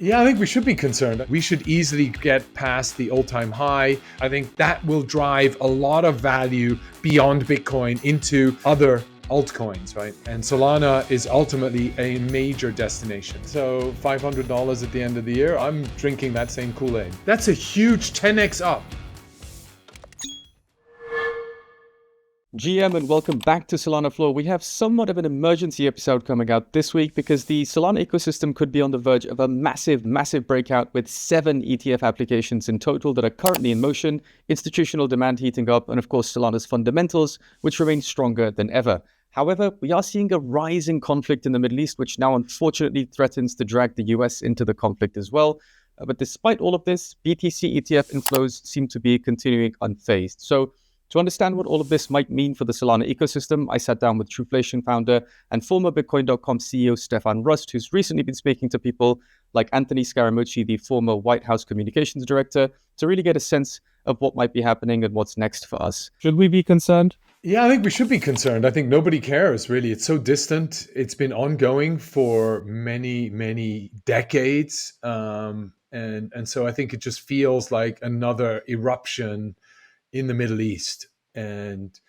Yeah, I think we should be concerned. We should easily get past the all-time high. I think that will drive a lot of value beyond Bitcoin into other altcoins, right? And Solana is ultimately a major destination. So $500 at the end of the year, I'm drinking that same Kool-Aid. That's a huge 10x up. GM, and welcome back to Solana Floor. We have somewhat of an emergency episode coming out this week because the Solana ecosystem could be on the verge of a massive breakout with 7 ETF applications in total that are currently in motion, institutional demand heating up, and of course Solana's fundamentals, which remain stronger than ever. However, we are seeing a rising conflict in the Middle East, which now unfortunately threatens to drag the US into the conflict as well. But despite all of this, BTC ETF inflows seem to be continuing unfazed. So to understand what all of this might mean for the Solana ecosystem, I sat down with Truflation founder and former Bitcoin.com CEO Stefan Rust, who's recently been speaking to people like Anthony Scaramucci, the former White House communications director, to really get a sense of what might be happening and what's next for us. Should we be concerned? Yeah, I think we should be concerned. I think nobody cares, really. It's so distant. It's been ongoing for many decades. And so I think it just feels like another eruption in the Middle East. And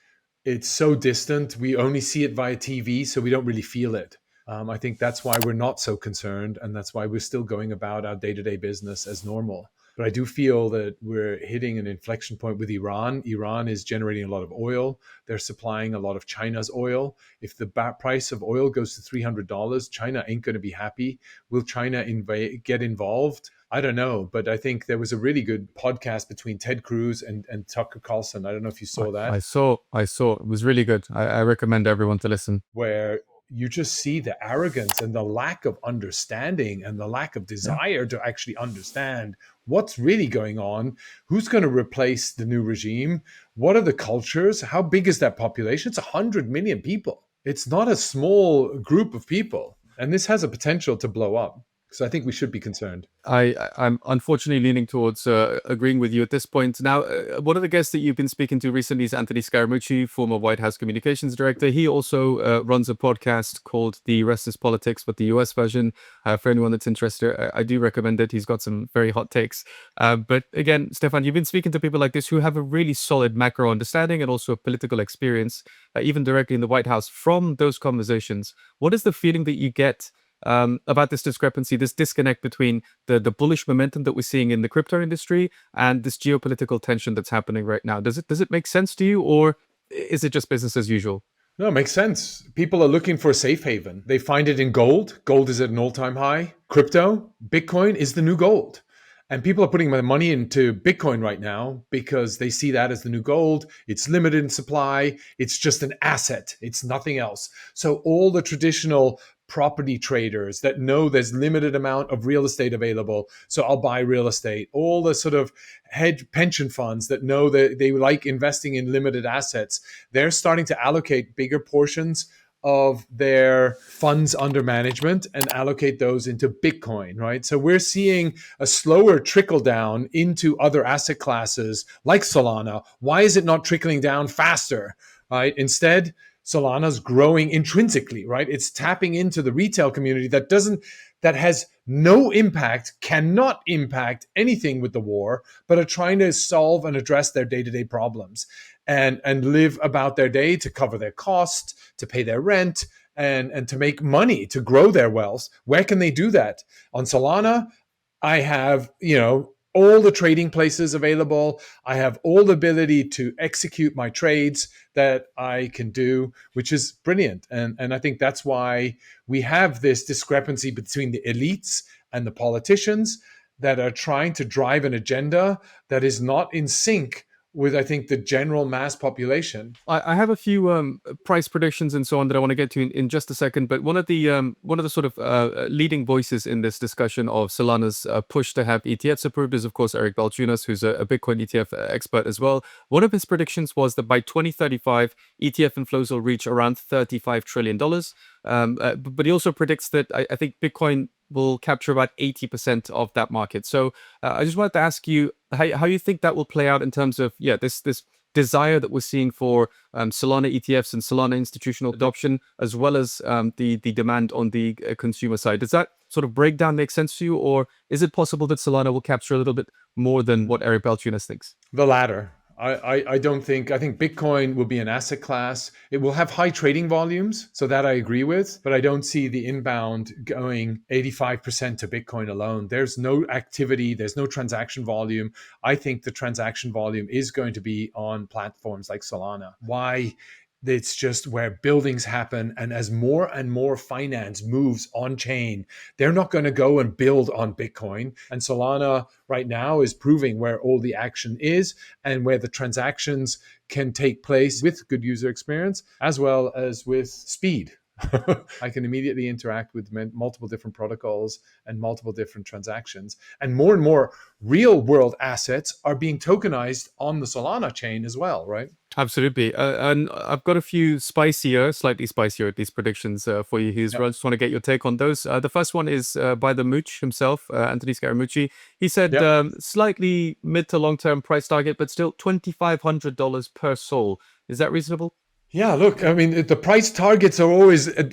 it's so distant. We only see it via TV, so we don't really feel it. I think that's why we're not so concerned. And that's why we're still going about our day-to-day business as normal. But I do feel that we're hitting an inflection point with Iran. Iran is generating a lot of oil. They're supplying a lot of China's oil. If the price of oil goes to $300, China ain't going to be happy. Will China get involved? I don't know, but I think there was a really good podcast between Ted Cruz and Tucker Carlson. I don't know if you saw that. I saw. It was really good. I recommend everyone to listen. Where you just see the arrogance and the lack of understanding and the lack of desire to actually understand what's really going on, who's going to replace the new regime, what are the cultures, how big is that population? It's 100 million people. It's not a small group of people. And this has a potential to blow up. So I think we should be concerned. I'm unfortunately leaning towards agreeing with you at this point. Now, one of the guests that you've been speaking to recently is Anthony Scaramucci, former White House communications director. He also runs a podcast called The Rest is Politics, but the US version. For anyone that's interested, I do recommend it. He's got some very hot takes. But again, Stefan, you've been speaking to people like this who have a really solid macro understanding and also a political experience, even directly in the White House. From those conversations, what is the feeling that you get about this discrepancy, this disconnect between the bullish momentum that we're seeing in the crypto industry and this geopolitical tension that's happening right now? Does it make sense to you, or is it just business as usual? No, it makes sense. People are looking for a safe haven. They find it in gold. Gold is at an all-time high. Crypto, Bitcoin is the new gold. And people are putting their money into Bitcoin right now because they see that as the new gold. It's limited in supply. It's just an asset. It's nothing else. So all the traditional property traders that know there's limited amount of real estate available, so I'll buy real estate. All the sort of hedge pension funds that know that they like investing in limited assets, they're starting to allocate bigger portions of their funds under management and allocate those into Bitcoin, right? So we're seeing a slower trickle down into other asset classes like Solana. Why is it not trickling down faster, right? Instead, Solana's growing intrinsically, right? It's tapping into the retail community that has no impact, cannot impact anything with the war, but are trying to solve and address their day-to-day problems and live about their day to cover their cost, to pay their rent, and to make money, to grow their wealth. Where can they do that? On Solana, I have, all the trading places available. I have all the ability to execute my trades that I can do, which is brilliant. And I think that's why we have this discrepancy between the elites and the politicians that are trying to drive an agenda that is not in sync with, I think, the general mass population. I have a few price predictions and so on that I want to get to in just a second. But one of the sort of leading voices in this discussion of Solana's push to have ETFs approved is, of course, Eric Balchunas, who's a Bitcoin ETF expert as well. One of his predictions was that by 2035, ETF inflows will reach around $35 trillion. But he also predicts that I think Bitcoin will capture about 80% of that market. So I just wanted to ask you how you think that will play out in terms of this desire that we're seeing for Solana ETFs and Solana institutional adoption, as well as the demand on the consumer side. Does that sort of breakdown make sense to you, or is it possible that Solana will capture a little bit more than what Eric Balchunas thinks? The latter. I don't think, I think Bitcoin will be an asset class. It will have high trading volumes, so that I agree with, but I don't see the inbound going 85% to Bitcoin alone. There's no activity, there's no transaction volume. I think the transaction volume is going to be on platforms like Solana. Why? It's just where buildings happen. And as more and more finance moves on chain, they're not going to go and build on Bitcoin. And Solana right now is proving where all the action is and where the transactions can take place with good user experience as well as with speed. I can immediately interact with multiple different protocols and multiple different transactions. And more real world assets are being tokenized on the Solana chain as well, right? Absolutely. And I've got a few slightly spicier at least predictions for you, Hughes. Yep. I just want to get your take on those. The first one is by the Mooch himself, Anthony Scaramucci. He said Yep. slightly mid to long term price target, but still $2,500 per soul. Is that reasonable? Yeah, look, I mean, the price targets are always at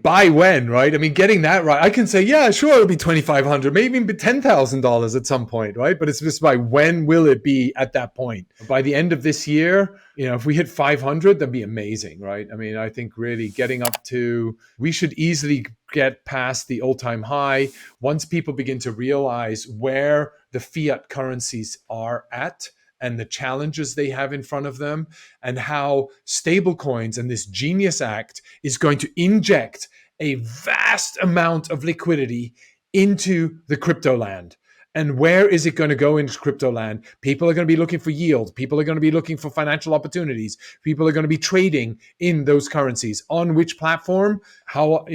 by when, right? I mean, getting that right, I can say, yeah, sure, it'll be 2,500, maybe even $10,000 at some point, right? But it's just by when will it be at that point? By the end of this year, if we hit 500, that'd be amazing, right? I mean, I think really getting up to, we should easily get past the all-time high once people begin to realize where the fiat currencies are at and the challenges they have in front of them, and how stablecoins and this Genius Act is going to inject a vast amount of liquidity into the crypto land. And where is it going to go into crypto land? People are going to be looking for yield. People are going to be looking for financial opportunities. People are going to be trading in those currencies. On which platform? How,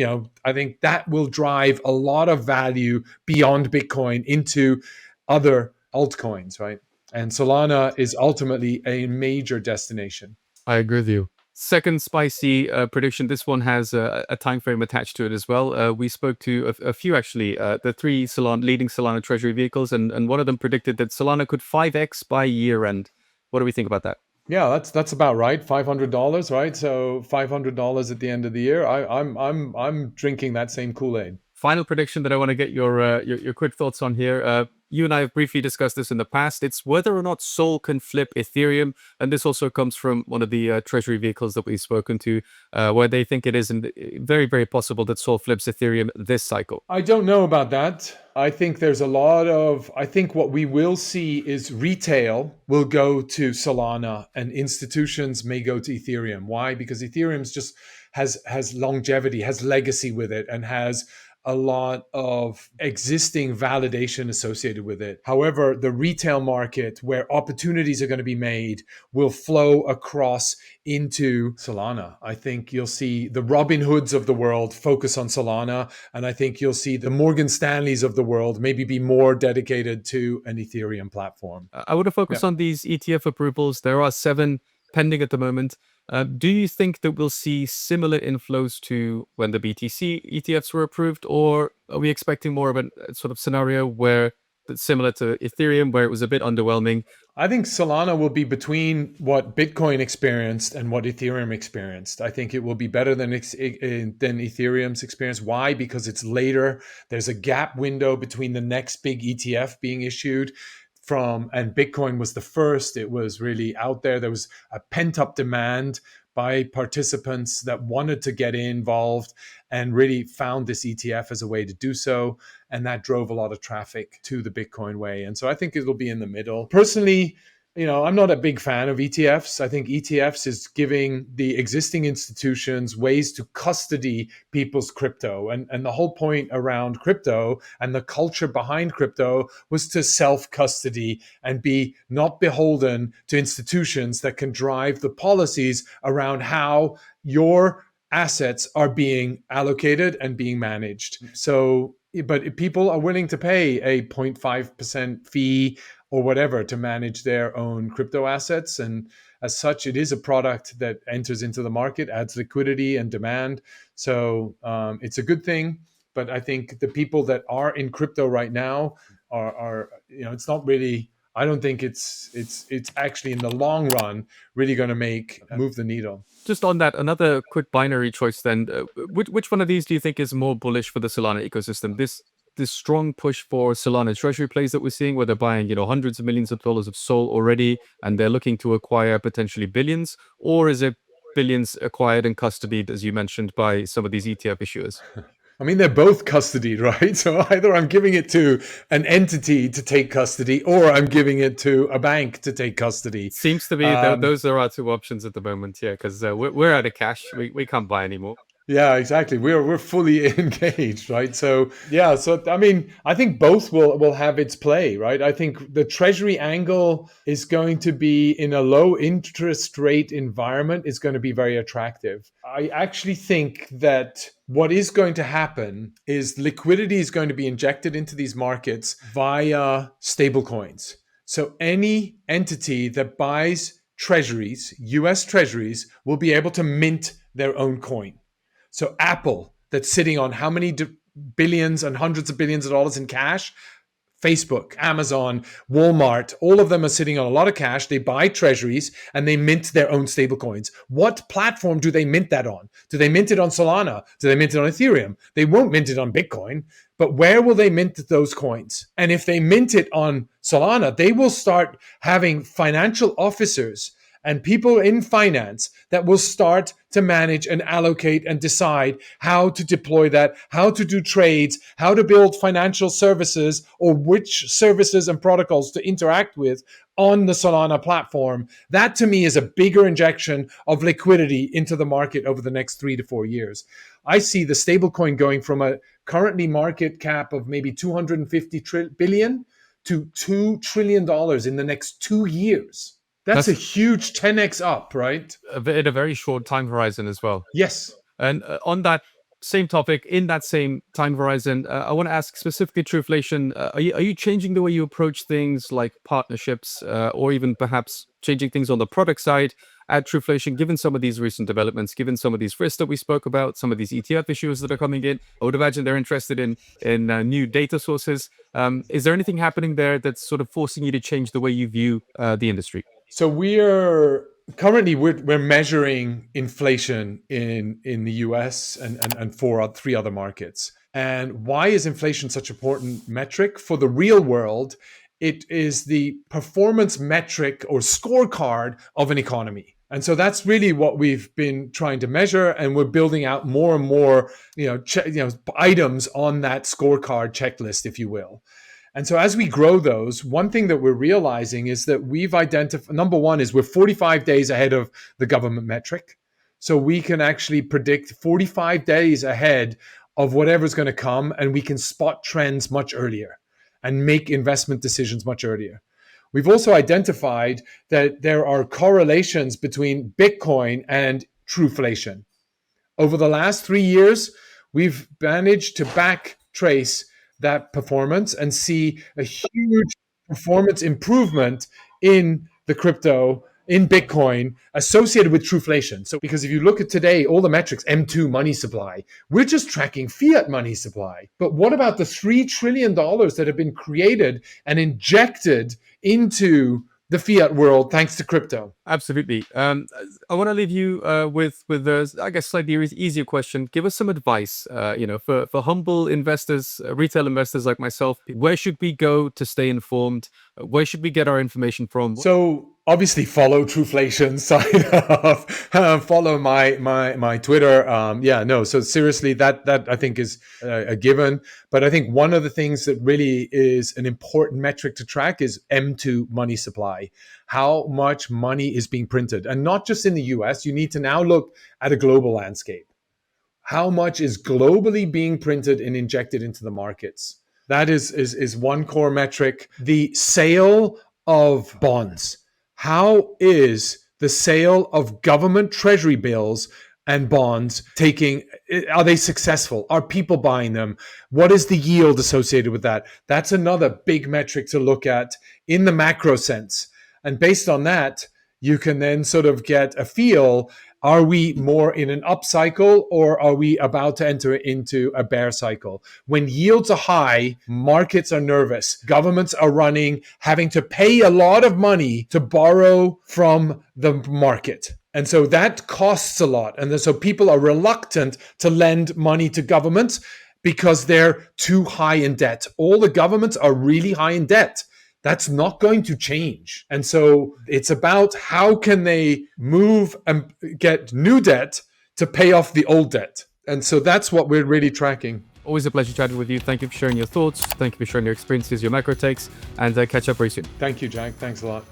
I think that will drive a lot of value beyond Bitcoin into other altcoins, right? And Solana is ultimately a major destination. I agree with you. Second spicy prediction. This one has a time frame attached to it as well. We spoke to a few actually, the three leading Solana treasury vehicles, and one of them predicted that Solana could 5x by year end. What do we think about that? Yeah, that's about right. $500, right? So $500 at the end of the year. I'm drinking that same Kool-Aid. Final prediction that I want to get your quick thoughts on here. You and I have briefly discussed this in the past. It's whether or not Sol can flip Ethereum, and this also comes from one of the treasury vehicles that we've spoken to, where they think it is very, very possible that Sol flips Ethereum this cycle. I don't know about that. I think there's I think what we will see is retail will go to Solana and institutions may go to Ethereum. Why? Because Ethereum's just has longevity, has legacy with it, and has a lot of existing validation associated with it. However, the retail market where opportunities are going to be made will flow across into Solana. I think you'll see the Robin Hoods of the world focus on Solana, and I think you'll see the Morgan Stanleys of the world maybe be more dedicated to an Ethereum platform. I would have focused on these ETF approvals. There are 7 pending at the moment. Do you think that we'll see similar inflows to when the BTC ETFs were approved, or are we expecting more of a sort of scenario where it's similar to Ethereum, where it was a bit underwhelming? I think Solana will be between what Bitcoin experienced and what Ethereum experienced. I think it will be better than Ethereum's experience. Why? Because it's later. There's a gap window between the next big ETF being issued and Bitcoin was the first. It was really out there. There was a pent-up demand by participants that wanted to get involved and really found this ETF as a way to do so. And that drove a lot of traffic to the Bitcoin way. And so I think it'll be in the middle. Personally, I'm not a big fan of ETFs. I think ETFs is giving the existing institutions ways to custody people's crypto. And the whole point around crypto and the culture behind crypto was to self-custody and be not beholden to institutions that can drive the policies around how your assets are being allocated and being managed. So, but if people are willing to pay a 0.5% fee or whatever to manage their own crypto assets. And as such, it is a product that enters into the market, adds liquidity and demand. So it's a good thing. But I think the people that are in crypto right now are it's not really I don't think it's actually in the long run really going to move the needle. Just on that, another quick binary choice then. Which one of these do you think is more bullish for the Solana ecosystem? This strong push for Solana treasury plays that we're seeing, where they're buying, hundreds of millions of dollars of SOL already, and they're looking to acquire potentially billions, or is it billions acquired and custodied, as you mentioned, by some of these ETF issuers? I mean, they're both custody, right? So either I'm giving it to an entity to take custody, or I'm giving it to a bank to take custody. Seems to be those are our two options at the moment, yeah, because we're out of cash. We can't buy anymore. Yeah, exactly. We're fully engaged, right? So yeah, so I mean, I think both will have its play, right? I think the treasury angle is going to be in a low interest rate environment is going to be very attractive. I actually think that what is going to happen is liquidity is going to be injected into these markets via stablecoins. So any entity that buys treasuries, US treasuries, will be able to mint their own coin. So Apple, that's sitting on how many billions and hundreds of billions of dollars in cash? Facebook, Amazon, Walmart, all of them are sitting on a lot of cash. They buy treasuries and they mint their own stablecoins. What platform do they mint that on? Do they mint it on Solana? Do they mint it on Ethereum? They won't mint it on Bitcoin. But where will they mint those coins? And if they mint it on Solana, they will start having financial officers and people in finance that will start to manage and allocate and decide how to deploy that, how to do trades, how to build financial services, or which services and protocols to interact with on the Solana platform. That to me is a bigger injection of liquidity into the market over the next 3 to 4 years. I see the stablecoin going from a currently market cap of maybe 250 billion to $2 trillion in the next 2 years. That's a huge 10x up, right? In a very short time horizon as well. Yes. And on that same topic, in that same time horizon, I want to ask specifically Truflation, are you changing the way you approach things like partnerships or even perhaps changing things on the product side at Truflation, given some of these recent developments, given some of these risks that we spoke about, some of these ETF issues that are coming in? I would imagine they're interested in new data sources. Is there anything happening there that's sort of forcing you to change the way you view the industry? So we're measuring inflation in the US and 3 other markets. And why is inflation such an important metric? For the real world, it is the performance metric or scorecard of an economy. And so that's really what we've been trying to measure, and we're building out more and more, items on that scorecard checklist, if you will. And so as we grow those, one thing that we're realizing is that we've identified, number one is we're 45 days ahead of the government metric. So we can actually predict 45 days ahead of whatever's going to come, and we can spot trends much earlier and make investment decisions much earlier. We've also identified that there are correlations between Bitcoin and Truflation. Over the last 3 years, we've managed to back trace that performance and see a huge performance improvement in the crypto, in Bitcoin, associated with Truflation. So because if you look at today, all the metrics, M2 money supply, we're just tracking fiat money supply. But what about the $3 trillion that have been created and injected into the fiat world thanks to crypto? Absolutely. I want to leave you with I guess slightly easier question. Give us some advice. For humble investors, retail investors like myself, where should we go to stay informed? Where should we get our information from? So obviously follow Truflation, sign up, follow my Twitter. So seriously, that I think is a given. But I think one of the things that really is an important metric to track is M2 money supply. How much money is being printed, and not just in the US. You need to now look at a global landscape. How much is globally being printed and injected into the markets? That is one core metric. The sale of bonds. How is the sale of government treasury bills and bonds are they successful? Are people buying them? What is the yield associated with that? That's another big metric to look at in the macro sense. And based on that, you can then sort of get a feel, Are we more in an up cycle, or are we about to enter into a bear cycle? When yields are high, markets are nervous. Governments are having to pay a lot of money to borrow from the market. And so that costs a lot. And so people are reluctant to lend money to governments because they're too high in debt. All the governments are really high in debt. That's not going to change. And so it's about how can they move and get new debt to pay off the old debt. And so that's what we're really tracking. Always a pleasure chatting with you. Thank you for sharing your thoughts. Thank you for sharing your experiences, your macro takes, and catch up very soon. Thank you, Jack. Thanks a lot.